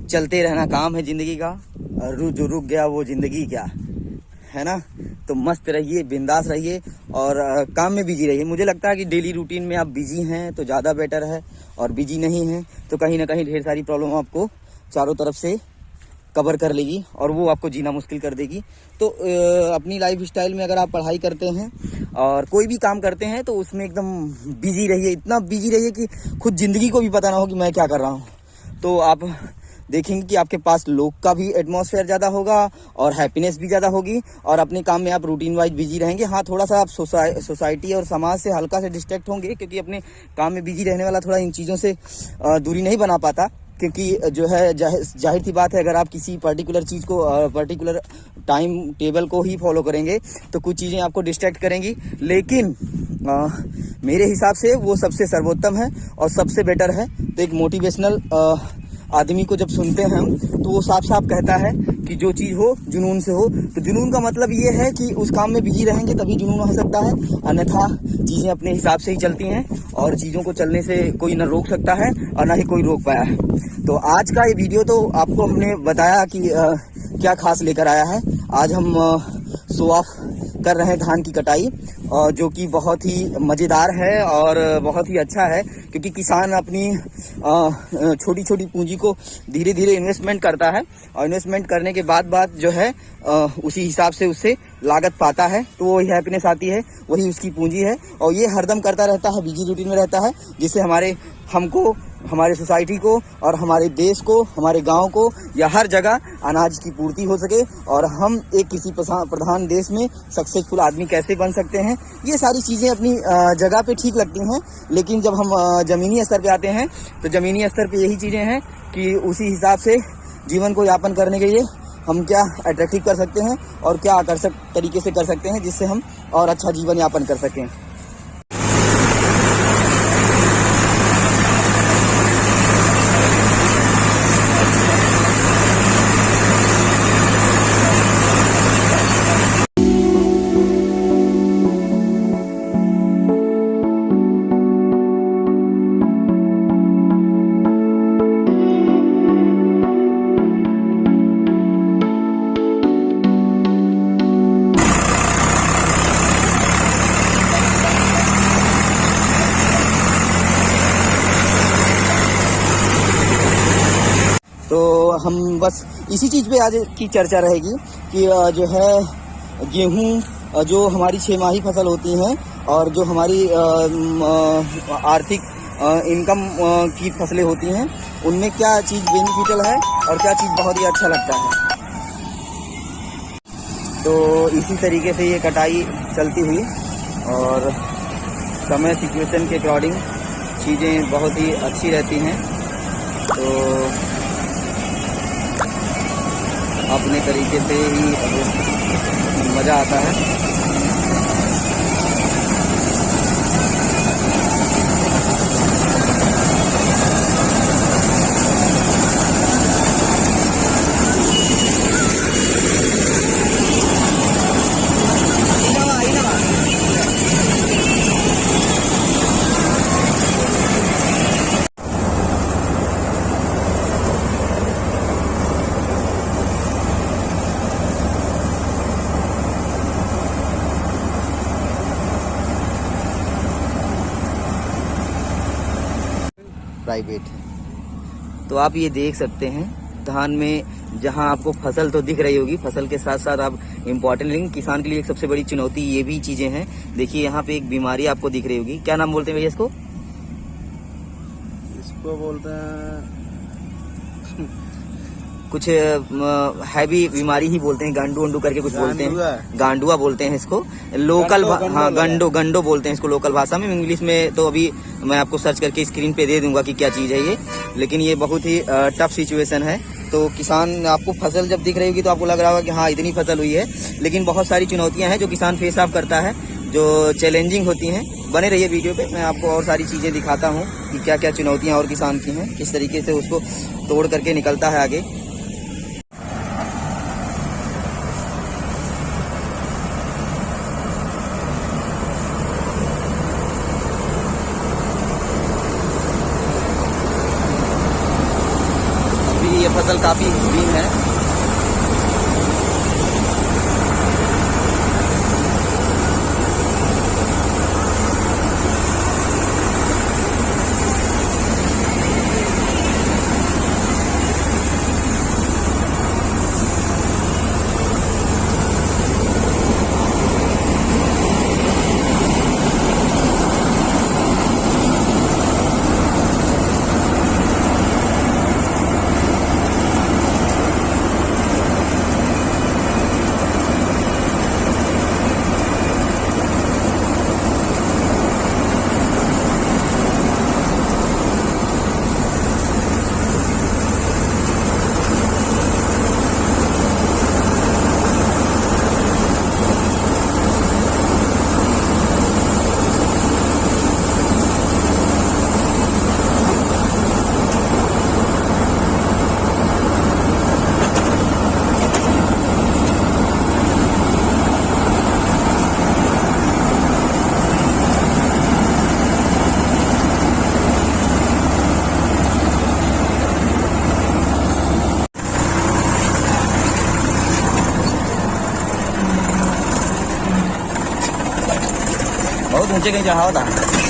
चलते रहना काम है ज़िंदगी का, और जो रुक गया वो ज़िंदगी क्या है ना। तो मस्त रहिए, बिंदास रहिए और काम में बिजी रहिए। मुझे लगता है कि डेली रूटीन में आप बिजी हैं तो ज़्यादा बेटर है, और बिजी नहीं हैं तो कहीं ना कहीं ढेर सारी प्रॉब्लम आपको चारों तरफ से कवर कर लेगी और वो आपको जीना मुश्किल कर देगी। तो अपनी लाइफ स्टाइल में अगर आप पढ़ाई करते हैं और कोई भी काम करते हैं तो उसमें एकदम बिजी रहिए, इतना बिजी रहिए कि खुद ज़िंदगी को भी पता ना हो कि मैं क्या कर रहा हूँ। तो आप देखेंगे कि आपके पास लोग का भी एटमॉस्फेयर ज़्यादा होगा और हैप्पीनेस भी ज़्यादा होगी, और अपने काम में आप रूटीन वाइज बिजी रहेंगे। हाँ, थोड़ा सा आप सोसाइटी और समाज से हल्का से डिस्ट्रैक्ट होंगे, क्योंकि अपने काम में बिजी रहने वाला थोड़ा इन चीज़ों से दूरी नहीं बना पाता, क्योंकि जो है जाहिर सी बात है, अगर आप किसी पर्टिकुलर चीज़ को पर्टिकुलर टाइम टेबल को ही फॉलो करेंगे तो कुछ चीज़ें आपको डिस्ट्रैक्ट करेंगी। लेकिन मेरे हिसाब से वो सबसे सर्वोत्तम है और सबसे बेटर है। तो एक मोटिवेशनल आदमी को जब सुनते हैं हम तो वो साफ साफ कहता है कि जो चीज़ हो जुनून से हो। तो जुनून का मतलब ये है कि उस काम में बिजी रहेंगे तभी जुनून हो सकता है, अन्यथा चीज़ें अपने हिसाब से ही चलती हैं और चीज़ों को चलने से कोई ना रोक सकता है और ना ही कोई रोक पाया है। तो आज का ये वीडियो तो आपको हमने बताया कि क्या खास लेकर आया है। आज हम शो ऑफ कर रहे हैं धान की कटाई, जो कि बहुत ही मज़ेदार है और बहुत ही अच्छा है, क्योंकि किसान अपनी छोटी छोटी पूंजी को धीरे धीरे इन्वेस्टमेंट करता है और इन्वेस्टमेंट करने के बाद जो है उसी हिसाब से उससे लागत पाता है, तो वही हैप्पीनेस आती है, वही उसकी पूंजी है। और ये हरदम करता रहता है, बिजी रूटीन में रहता है, जिससे हमको हमारे सोसाइटी को और हमारे देश को, हमारे गांव को या हर जगह अनाज की पूर्ति हो सके और हम एक किसी प्रधान देश में सक्सेसफुल आदमी कैसे बन सकते हैं। ये सारी चीज़ें अपनी जगह पे ठीक लगती हैं, लेकिन जब हम ज़मीनी स्तर पे आते हैं तो ज़मीनी स्तर पे यही चीज़ें हैं कि उसी हिसाब से जीवन को यापन करने के लिए हम क्या अट्रैक्टिव कर सकते हैं और क्या आकर्षक तरीके से कर सकते हैं, जिससे हम और अच्छा जीवन यापन कर सकें। तो हम बस इसी चीज़ पे आज की चर्चा रहेगी कि जो है गेहूं जो हमारी 6 माही फसल होती हैं और जो हमारी आर्थिक इनकम की फसलें होती हैं, उनमें क्या चीज़ बेनिफिशियल है और क्या चीज़ बहुत ही अच्छा लगता है। तो इसी तरीके से ये कटाई चलती हुई और समय सिचुएशन के अकॉर्डिंग चीज़ें बहुत ही अच्छी रहती हैं। तो अपने तरीके से ही मज़ा आता है। प्राइवेट है। तो आप ये देख सकते हैं धान में जहां आपको फसल तो दिख रही होगी, फसल के साथ साथ आप इम्पोर्टेंट लिंक किसान के लिए एक सबसे बड़ी चुनौती ये भी चीजें हैं। देखिए यहाँ पे एक बीमारी आपको दिख रही होगी, क्या नाम बोलते हैं भैया इसको? इसको बोलते हैं कुछ हैवी बीमारी ही बोलते हैं, गांडू वंडू करके कुछ बोलते हैं, गांडुआ बोलते हैं इसको लोकल। हाँ, गंडो बोलते हैं इसको लोकल भाषा में। इंग्लिश में तो अभी मैं आपको सर्च करके स्क्रीन पे दे दूंगा कि क्या चीज़ है ये, लेकिन ये बहुत ही टफ सिचुएशन है। तो किसान, आपको फसल जब दिख रही होगी तो आपको लग रहा होगा कि हाँ इतनी फसल हुई है, लेकिन बहुत सारी चुनौतियाँ हैं जो किसान फेस ऑफ करता है, जो चैलेंजिंग होती हैं। बने रहिए वीडियो पे, मैं आपको और सारी चीज़ें दिखाता हूँ कि क्या क्या चुनौतियाँ और किसान की हैं, किस तरीके से उसको तोड़ करके निकलता है आगे। फसल काफ़ी हसीन है। बहुत ऊंचे कहीं चढ़ावा था।